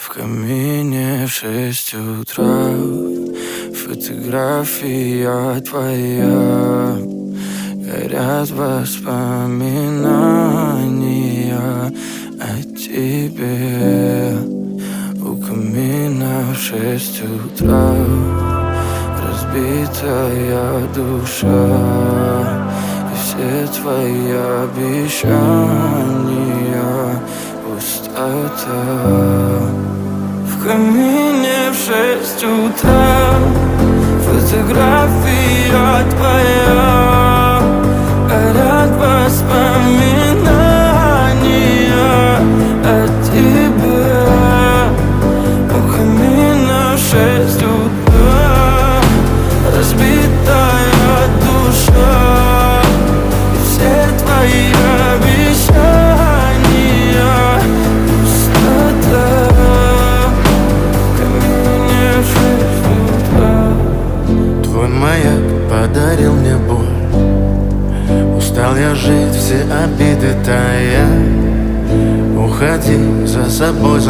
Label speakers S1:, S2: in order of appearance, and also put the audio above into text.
S1: В камине в 6 утра фотография твоя. Горят воспоминания о тебе. У камина в 6 утра разбитая душа, и все твои обещания пустота. В камине в 6 утра фотография твоя. Горят воспоминания о тебе. У камина в 6 утра разбитая душа, и все твои обещания пустота. В камине в 6 утра.
S2: Твой маяк подарил мне боль. Устал я жить, все обиды тая. Уходи за собой,